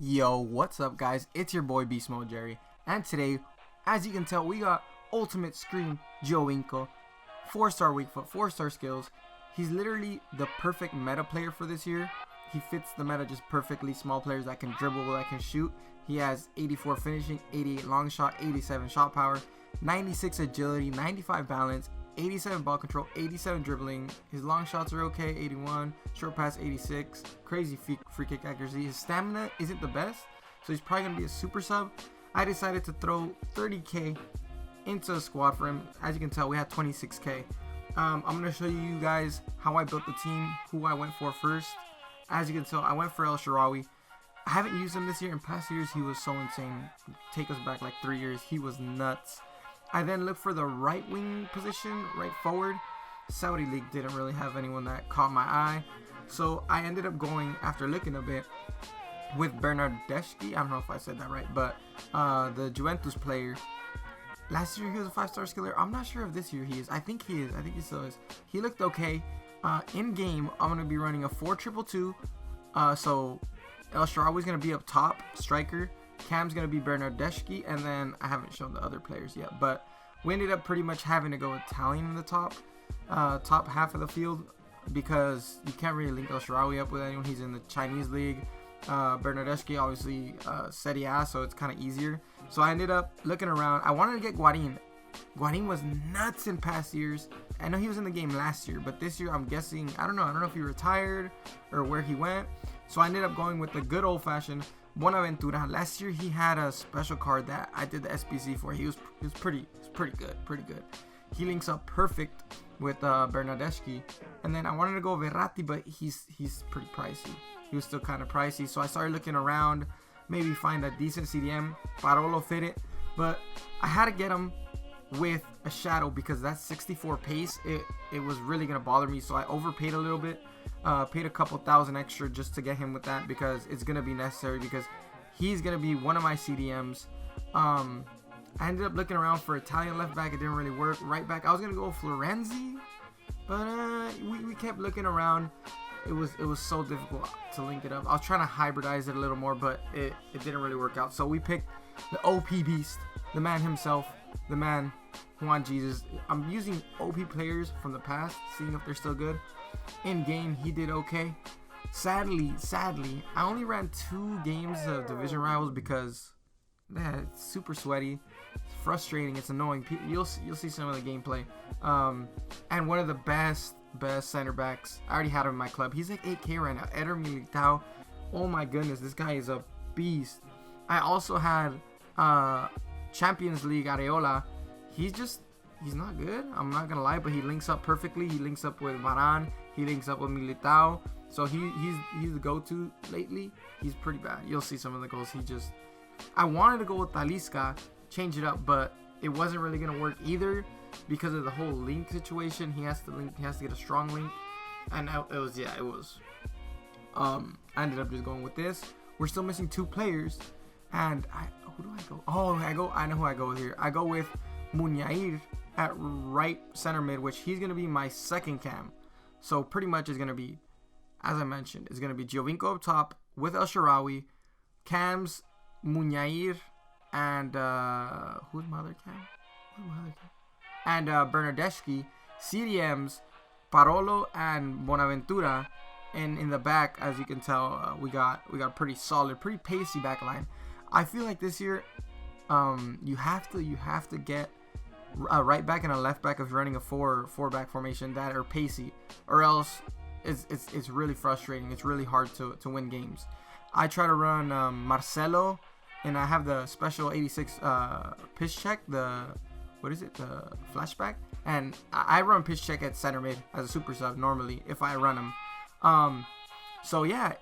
Yo, what's up guys? It's your boy Beast Mode Jerry, and today, as you can tell, we got Ultimate Scream Giovinco, 4-star weak foot, 4-star skills. He's literally the perfect meta player for this year. He fits the meta just perfectly. Small players that can dribble, that can shoot. He has 84 finishing, 88 long shot, 87 shot power, 96 agility, 95 balance, 87 ball control, 87 dribbling. His long shots are okay, 81. Short pass, 86. Crazy free kick accuracy. His stamina isn't the best, so he's probably going to be a super sub. I decided to throw 30k into a squad for him. As you can tell, we had 26k. I'm going to show you guys how I built the team, who I went for first. As you can tell, I went for El Shaarawy. I haven't used him this year. In past years, he was so insane. Take us back like 3 years. He was nuts. I then looked for the right wing position, right forward. Saudi League didn't really have anyone that caught my eye. So I ended up going, after looking a bit, with Bernardeschi. I don't know if I said that right, but the Juventus player. Last year he was a 5-star skiller. I'm not sure if this year he is. I think he is. I think he still is. He looked okay. In game, I'm going to be running a 4-2-2. So El Shaarawy is going to be up top, striker. Cam's going to be Bernardeschi, and then I haven't shown the other players yet, but we ended up pretty much having to go Italian in the top half of the field because you can't really link El Shaarawy up with anyone. He's in the Chinese league. Bernardeschi obviously Serie A, so it's kind of easier. So I ended up looking around. I wanted to get Guarin. Guarin was nuts in past years. I know he was in the game last year, but this year I'm guessing, I don't know if he retired or where he went. So I ended up going with the good old-fashioned Bonaventura. Last year he had a special card that I did the SBC for. He was pretty good. He links up perfect with Bernardeschi. And then I wanted to go Verratti, but he's pretty pricey. He was still kind of pricey, so I started looking around, maybe find a decent CDM. Parolo fit it, but I had to get him with a shadow because that's 64 pace. It was really gonna bother me, so I overpaid a little bit. Paid a couple thousand extra just to get him with that because it's gonna be necessary because he's gonna be one of my CDMs. I ended up looking around for Italian left back. It didn't really work. Right back, I was gonna go Florenzi, but we kept looking around. It was so difficult to link it up. I was trying to hybridize it a little more, but it didn't really work out. So we picked the OP beast, the man himself, the man Juan Jesus. I'm using OP players from the past, seeing if they're still good. In game, he did okay. Sadly, I only ran 2 games of Division Rivals because it's super sweaty. It's frustrating. It's annoying. You'll see some of the gameplay. And one of the best center backs. I already had him in my club. He's like 8k right now. Eder Militao. Oh my goodness, this guy is a beast. I also had Champions League Areola. He's not good. I'm not gonna lie, but he links up perfectly. He links up with Varane. He links up with Militao. So he's the go-to lately. He's pretty bad. You'll see some of the goals. I wanted to go with Talisca, change it up, but it wasn't really gonna work either because of the whole link situation. He has to get a strong link, and it was. I ended up just going with this. We're still missing 2 players, and who do I go? I know who I go with here. I go with Munyair at right center mid, which he's going to be my second cam. So pretty much is going to be, as I mentioned, it's going to be Giovinco up top with El Shaarawy, cams, Munyair, and who's my other cam? And Bernardeschi, CDMs, Parolo, and Bonaventura. And in the back, as you can tell, we got pretty solid, pretty pacey back line. I feel like this year, you have to get a right back and a left back if you're running a four back formation that are pacey, or else it's really frustrating. It's really hard to win games. I try to run Marcelo, and I have the special 86 pitch check, the flashback, and I run pitch check at center mid as a super sub normally if I run them. So yeah,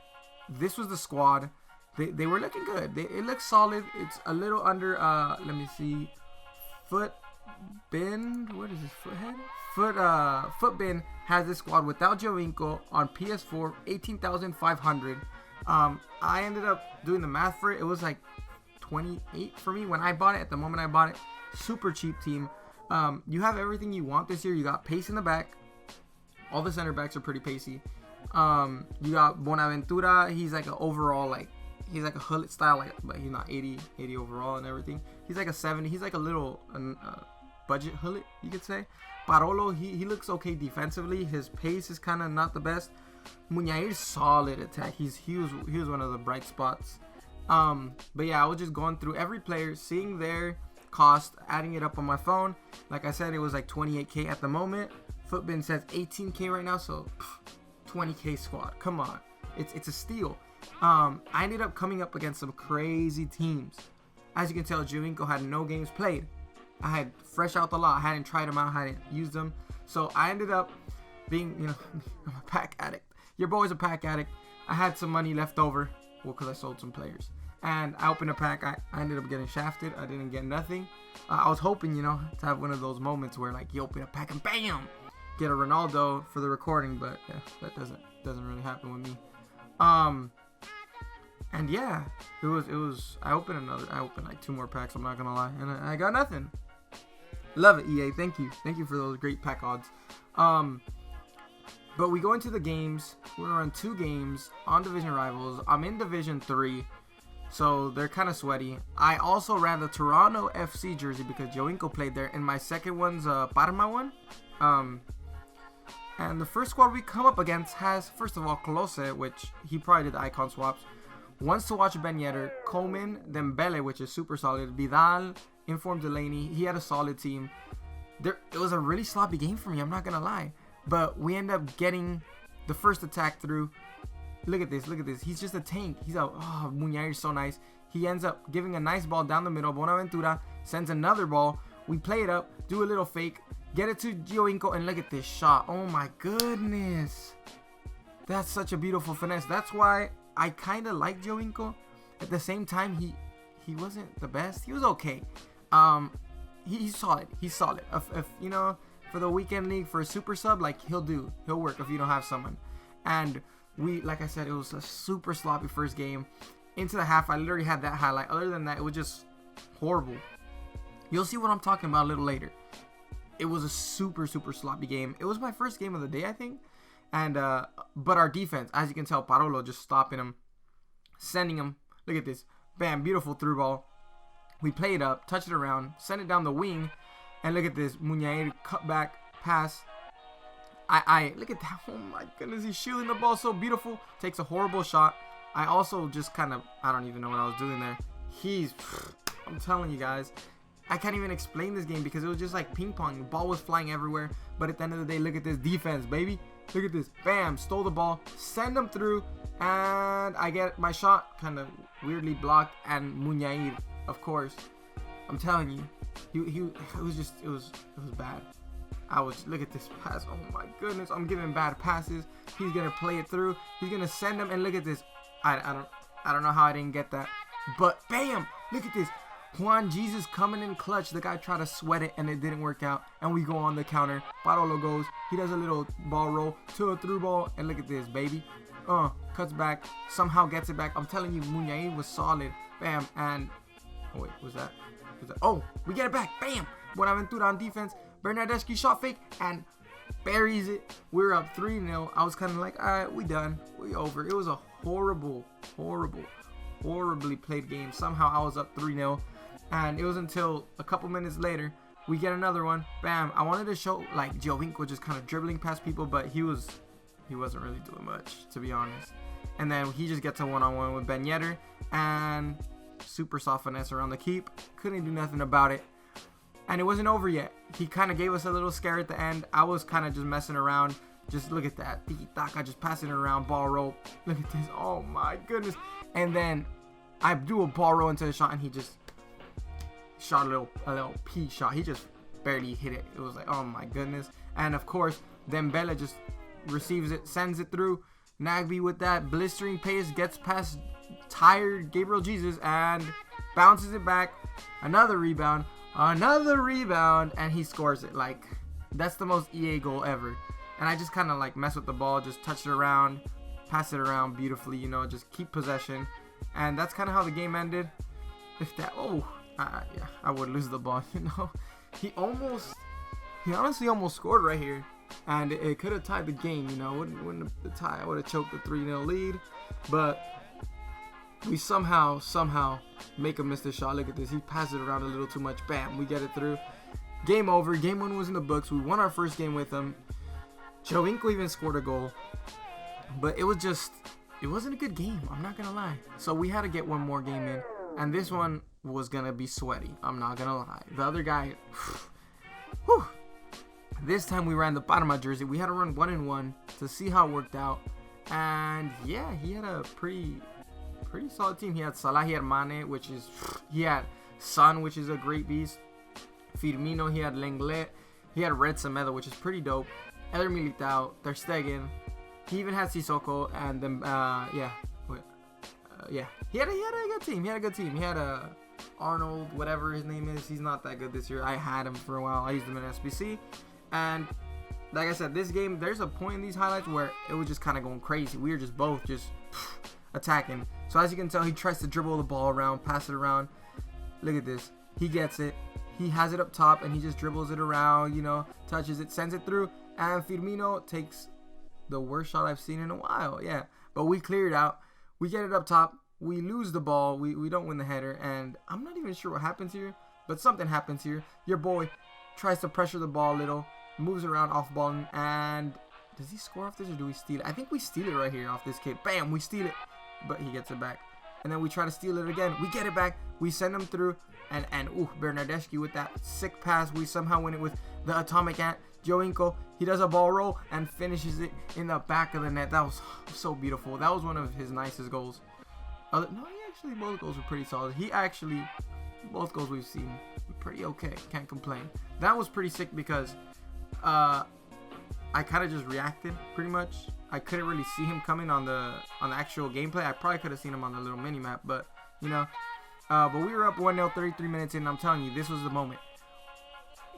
this was the squad. They were looking good. It looks solid. It's a little under let me see, foot bin. What is this? Foothead? Footbin has this squad without Giovinco on PS4, 18,500. I ended up doing the math for it. It was like 28 for me when I bought it. At the moment I bought it, super cheap team. You have everything you want this year. You got pace in the back. All the center backs are pretty pacey. You got Bonaventura. He's like an overall, like, He's like a Hullet style, like, but he's not 80 overall and everything. He's like a 70. He's like a little budget Hullet, you could say. Parolo, he looks okay defensively. His pace is kind of not the best. Munyair's solid attack. He was one of the bright spots. But yeah, I was just going through every player, seeing their cost, adding it up on my phone. Like I said, it was like 28k at the moment. Footbin says 18k right now, so 20k squad. Come on, it's a steal. I ended up coming up against some crazy teams. As you can tell, Giovinco had no games played. I had fresh out the lot. I hadn't tried them out, hadn't used them. So I ended up being, I'm a pack addict. Your boy's a pack addict. I had some money left over, well, because I sold some players. And I opened a pack. I ended up getting shafted. I didn't get nothing. I was hoping, to have one of those moments where, like, you open a pack and bam, get a Ronaldo for the recording. But yeah, that doesn't really happen with me. And yeah, it was. I opened like 2 more packs. I'm not gonna lie, and I got nothing. Love it, EA. Thank you for those great pack odds. But we go into the games. We're on 2 games on division rivals. I'm in Division 3, so they're kind of sweaty. I also ran the Toronto FC jersey because Giovinco played there, and my second one's Parma one. And the first squad we come up against has, first of all, Klose, which he probably did the icon swaps. Wants to watch Ben Yedder, Coleman, Dembele, which is super solid, Vidal, Inform Delaney. He had a solid team. It was a really sloppy game for me, I'm not going to lie. But we end up getting the first attack through. Look at this. He's just a tank. Munyair is so nice. He ends up giving a nice ball down the middle. Bonaventura sends another ball. We play it up, do a little fake, get it to Giovinco, and look at this shot. Oh my goodness. That's such a beautiful finesse. That's why I kind of like Giovinco. At the same time, he wasn't the best. He was okay. He's solid. If for the weekend league, for a super sub, like, he'll work if you don't have someone. And like I said, it was a super sloppy first game. Into the half, I literally had that highlight. Other than that, it was just horrible. You'll see what I'm talking about a little later. It was a super sloppy game. It was my first game of the day, I think. And but our defense, as you can tell, Parolo just stopping him, sending him. Look at this, bam, beautiful through ball. We play it up, touch it around, send it down the wing, and look at this, Munyair cut back pass. I look at that. Oh my goodness, he's shooting the ball so beautiful. Takes a horrible shot. I also just I don't even know what I was doing there. I'm telling you guys, I can't even explain this game because it was just like ping pong. The ball was flying everywhere. But at the end of the day, look at this defense, baby. Look at this. Bam, stole the ball, send them through, and I get my shot kind of weirdly blocked. And Munyair, of course, I'm telling you, it was bad. Look at this pass. Oh my goodness, I'm giving bad passes. He's gonna play it through. He's gonna send them, and look at this. I don't know how I didn't get that, but bam! Look at this. Juan Jesus coming in clutch. The guy tried to sweat it and it didn't work out, and we go on the counter. Parolo goes. He does a little ball roll to a through ball, and look at this, baby. Cuts back, somehow gets it back. I'm telling you, Munyair was solid. Bam, and oh wait, was that? Oh, we get it back. Bam! Bonaventura on defense. Bernardeschi shot fake and buries it. We're up 3-0. I was kind of like, all right, we done. We over. It was a horribly played game. Somehow I was up 3-0. And it was until a couple minutes later, we get another one. Bam. I wanted to show, like, Giovinco just kind of dribbling past people, but he wasn't really doing much, to be honest. And then he just gets a one-on-one with Ben Yedder. And super soft finesse around the keep. Couldn't do nothing about it. And it wasn't over yet. He kind of gave us a little scare at the end. I was kind of just messing around. Just look at that. Tiki-taka, just passing it around. Ball roll. Look at this. Oh, my goodness. And then I do a ball roll into the shot, and he just shot a little P shot. He just barely hit it. It was like, oh, my goodness. And, of course, Dembele just receives it, sends it through. Nagby with that blistering pace gets past tired Gabriel Jesus and bounces it back. Another rebound, and he scores it. Like, that's the most EA goal ever. And I just kind of like mess with the ball, just touch it around, pass it around beautifully, just keep possession. And that's kind of how the game ended. If that, I would lose the ball, He honestly almost scored right here. And it could have tied the game, wouldn't the tie. I would have choked the 3-0 lead. But We somehow make him miss the shot. Look at this. He passes it around a little too much. Bam, we get it through. Game over. Game 1 was in the books. We won our first game with him. Giovinco even scored a goal. But it wasn't a good game. I'm not going to lie. So we had to get one more game in. And this one was going to be sweaty. I'm not going to lie. The other guy, whew. This time we ran the bottom of my jersey. We had to run 1-1 to see how it worked out. And yeah, he had a pretty solid team. He had Salah, he had Mane, he had Son, which is a great beast. Firmino, he had Lenglet, he had Red Semedo, which is pretty dope. Eder Militao, Ter Stegen. He even had Sissoko, and then yeah, he had a good team. He had Arnold, whatever his name is. He's not that good this year. I had him for a while. I used him in SBC, and like I said, this game, there's a point in these highlights where it was just kind of going crazy. We were just both attacking. So as you can tell, he tries to dribble the ball around, pass it around. Look at this. He gets it. He has it up top, and he just dribbles it around, touches it, sends it through. And Firmino takes the worst shot I've seen in a while. Yeah, but we clear it out. We get it up top. We lose the ball. We don't win the header. And I'm not even sure what happens here, but something happens here. Your boy tries to pressure the ball a little, moves around off ball, and does he score off this or do we steal it? I think we steal it right here off this kid. Bam, we steal it, but he gets it back. And then we try to steal it again. We get it back. We send him through, and Bernardeschi with that sick pass. We somehow win it with the atomic ant. Giovinco, he does a ball roll and finishes it in the back of the net. That was so beautiful. That was one of his nicest goals. Both goals were pretty solid. Both goals we've seen, pretty okay. Can't complain. That was pretty sick because I kind of just reacted pretty much. I couldn't really see him coming on the actual gameplay. I probably could have seen him on the little mini map, but but we were up 1-0, 33 minutes in. And I'm telling you, this was the moment.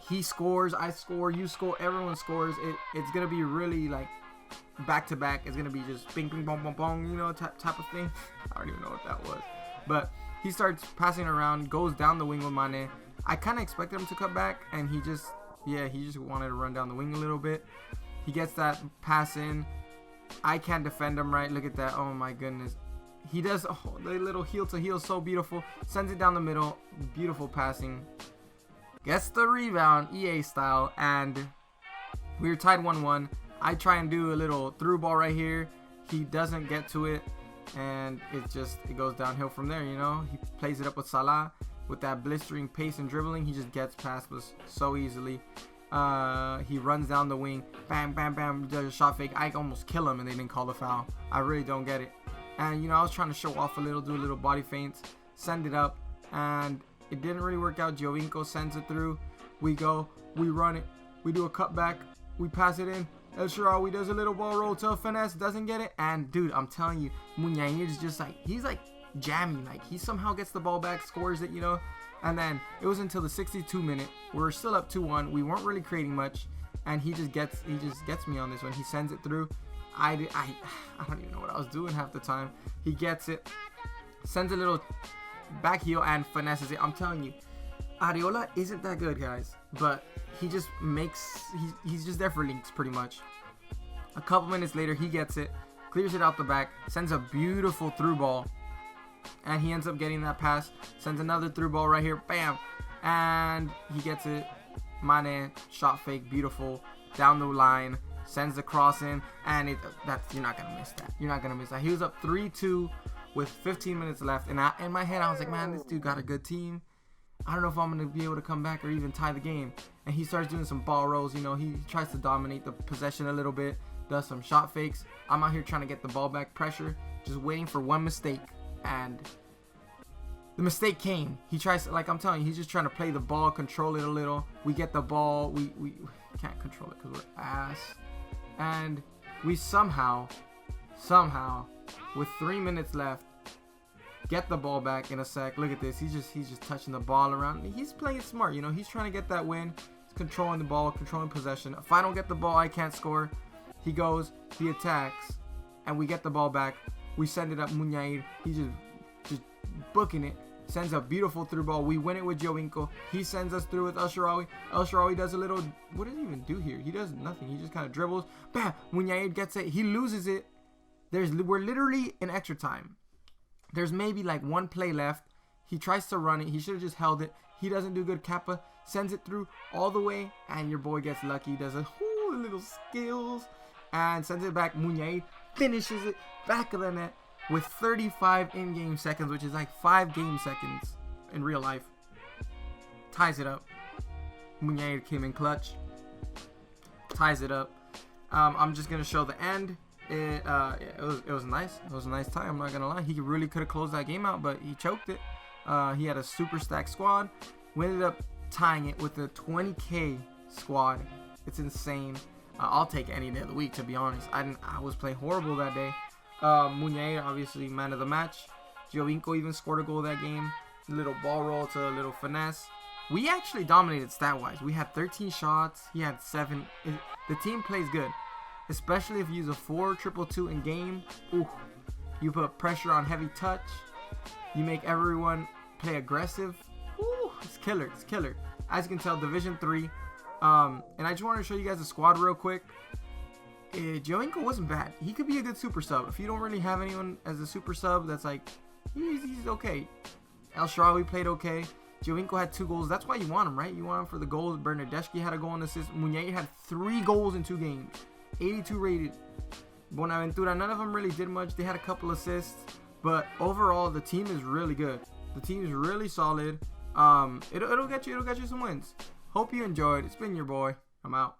He scores, I score, you score, everyone scores. It's gonna be really like back to back. It's gonna be just bing, bing, bong, bong, bong, type of thing. I don't even know what that was, but he starts passing around, goes down the wing with Mane. I kind of expected him to come back, and he just wanted to run down the wing a little bit. He gets that pass in. I can't defend him right. Look at that. Oh my goodness. He does the little heel to heel, so beautiful. Sends it down the middle. Beautiful passing. Gets the rebound, EA style, and we were tied 1-1. I try and do a little through ball right here. He doesn't get to it, and it goes downhill from there. He plays it up with Salah with that blistering pace and dribbling. He just gets past us so easily. He runs down the wing, bam, bam, bam, does a shot fake. I almost kill him, and they didn't call the foul. I really don't get it. And I was trying to show off a little, do a little body feints, send it up, and it didn't really work out. Giovinco sends it through. We go, we run it, we do a cutback, we pass it in. El Shaarawy does a little ball roll to a finesse, doesn't get it. And dude, I'm telling you, Munyair is just he's jamming. He somehow gets the ball back, scores it, And then it was until the 62 minute. We're still up 2-1. We weren't really creating much, and he just gets me on this one. He sends it through. I don't even know what I was doing half the time. He gets it, sends a little back heel and finesses it. I'm telling you, Areola isn't that good, guys, but he just he's just there for links pretty much. A couple minutes later, he gets it, clears it out the back, sends a beautiful through ball, and he ends up getting that pass, sends another through ball right here, bam, and he gets it. Mane, shot fake, beautiful, down the line, sends the cross in, and you're not gonna miss that. You're not gonna miss that. He was up 3-2 with 15 minutes left, and in my head I was like, man, this dude got a good team. I don't know if I'm gonna be able to come back or even tie the game. And he starts doing some ball rolls. He tries to dominate the possession a little bit, does some shot fakes. I'm out here trying to get the ball back, pressure, just waiting for one mistake, and the mistake came. He tries to, I'm telling you, he's just trying to play the ball, control it a little. We get the ball, we can't control it because we're ass, and we somehow, with 3 minutes left, get the ball back in a sec. Look at this. He's just touching the ball around. He's playing smart. He's trying to get that win. He's controlling the ball, controlling possession. If I don't get the ball, I can't score. He goes, he attacks, and we get the ball back. We send it up Munyair. He's just booking it. Sends a beautiful through ball. We win it with Giovinco. He sends us through with El Shaarawy. El Shaarawy does a little. What does he even do here? He does nothing. He just kind of dribbles. Bam! Munyair gets it. He loses it. We're literally in extra time. There's maybe like one play left. He tries to run it. He should have just held it. He doesn't do good. Kappa sends it through all the way, and your boy gets lucky. He does a little skills and sends it back. Munier finishes it back of the net with 35 in-game seconds, which is like 5 game seconds in real life. Ties it up. Munier came in clutch. Ties it up. I'm just gonna show the end. It was nice. It was a nice time. I'm not gonna lie. He really could have closed that game out, but he choked it. He had a super stacked squad. We ended up tying it with a 20k squad. It's insane. I'll take any day of the week, to be honest. I was playing horrible that day. Munier, obviously man of the match. Giovinco even scored a goal that game. Little ball roll to a little finesse. We actually dominated stat-wise. We had 13 shots. He had 7. The team plays good, especially if you use a 4-2-2 in game. Ooh, you put pressure on heavy touch. You make everyone play aggressive. Ooh, it's killer. It's killer. As you can tell, Division 3. And I just wanted to show you guys the squad real quick. Giovinco wasn't bad. He could be a good super sub. If you don't really have anyone as a super sub, that's like, he's okay. El Shaarawy played okay. Giovinco had 2 goals. That's why you want him, right? You want him for the goals. Bernardeschi had a goal and assist. Munier had 3 goals in 2 games. 82 rated. Bonaventura, none of them really did much. They had a couple assists. But overall, the team is really good. The team is really solid. It'll get you some wins. Hope you enjoyed. It's been your boy. I'm out.